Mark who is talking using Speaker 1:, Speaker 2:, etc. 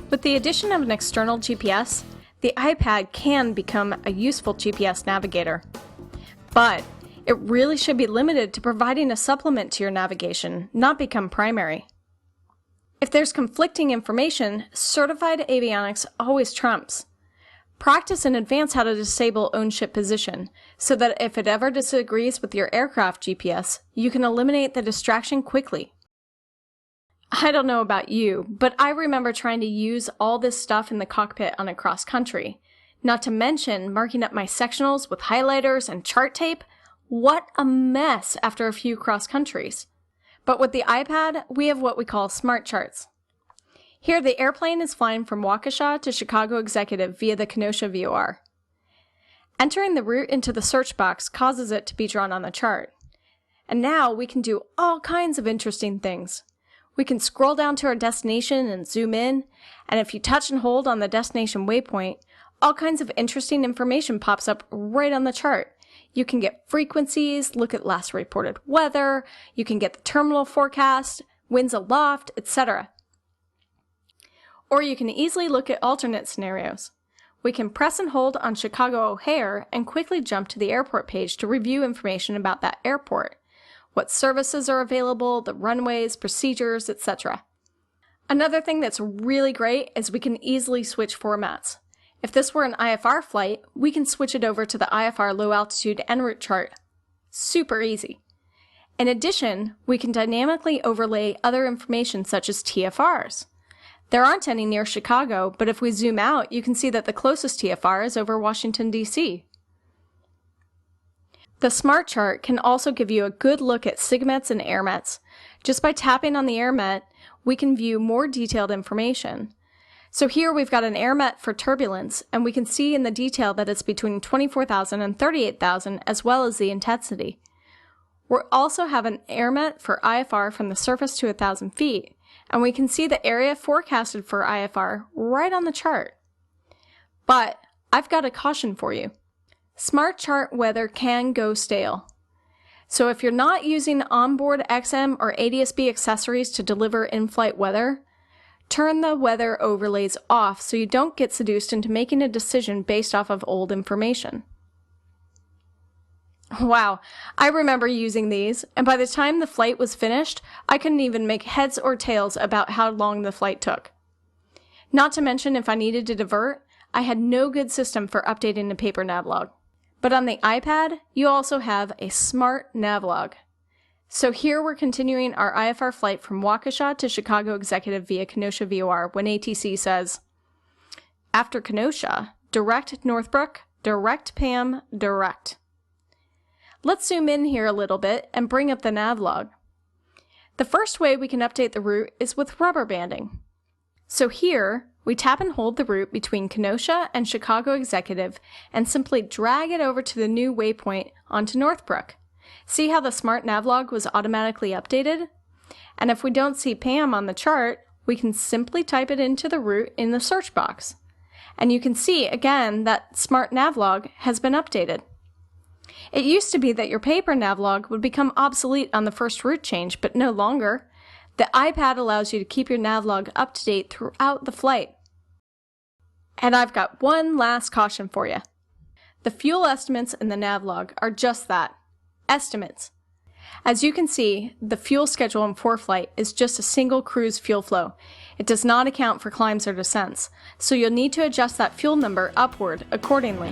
Speaker 1: With the addition of an external GPS, the iPad can become a useful GPS navigator. But it really should be limited to providing a supplement to your navigation, not become primary. If there's conflicting information, certified avionics always trumps. Practice in advance how to disable own ship position, so that if it ever disagrees with your aircraft GPS, you can eliminate the distraction quickly. I don't know about you, but I remember trying to use all this stuff in the cockpit on a cross country. Not to mention marking up my sectionals with highlighters and chart tape. What a mess after a few cross countries. But with the iPad, we have what we call smart charts. Here the airplane is flying from Waukesha to Chicago Executive via the Kenosha VOR. Entering the route into the search box causes it to be drawn on the chart. And now we can do all kinds of interesting things. We can scroll down to our destination and zoom in, and if you touch and hold on the destination waypoint, all kinds of interesting information pops up right on the chart. You can get frequencies, look at last reported weather, you can get the terminal forecast, winds aloft, etc. Or you can easily look at alternate scenarios. We can press and hold on Chicago O'Hare and quickly jump to the airport page to review information about that airport. What services are available, the runways, procedures, etc. Another thing that's really great is we can easily switch formats. If this were an IFR flight, we can switch it over to the IFR low altitude en route chart. Super easy. In addition, we can dynamically overlay other information such as TFRs. There aren't any near Chicago, but if we zoom out, you can see that the closest TFR is over Washington, D.C. The Smart Chart can also give you a good look at SIGMETs and AirMets. Just by tapping on the AirMet, we can view more detailed information. So here we've got an AirMet for turbulence, and we can see in the detail that it's between 24,000 and 38,000, as well as the intensity. We also have an AirMet for IFR from the surface to 1,000 feet, and we can see the area forecasted for IFR right on the chart. But I've got a caution for you. Smart Chart weather can go stale. So if you're not using onboard XM or ADS-B accessories to deliver in-flight weather, turn the weather overlays off so you don't get seduced into making a decision based off of old information. Wow, I remember using these, and by the time the flight was finished, I couldn't even make heads or tails about how long the flight took. Not to mention, if I needed to divert, I had no good system for updating the paper Nav Log. But on the iPad, you also have a smart Nav Log. So here we're continuing our IFR flight from Waukesha to Chicago Executive via Kenosha VOR when ATC says, after Kenosha, direct Northbrook, direct Pam, direct. Let's zoom in here a little bit and bring up the Nav Log. The first way we can update the route is with rubber banding. So here, we tap and hold the route between Kenosha and Chicago Executive and simply drag it over to the new waypoint onto Northbrook. See how the Smart Nav Log was automatically updated? And if we don't see Pam on the chart, we can simply type it into the route in the search box. And you can see again that Smart Nav Log has been updated. It used to be that your paper Nav Log would become obsolete on the first route change, but no longer. The iPad allows you to keep your Nav Log up to date throughout the flight. And I've got one last caution for you. The fuel estimates in the Nav Log are just that, estimates. As you can see, the fuel schedule in ForeFlight is just a single cruise fuel flow. It does not account for climbs or descents, so you'll need to adjust that fuel number upward accordingly.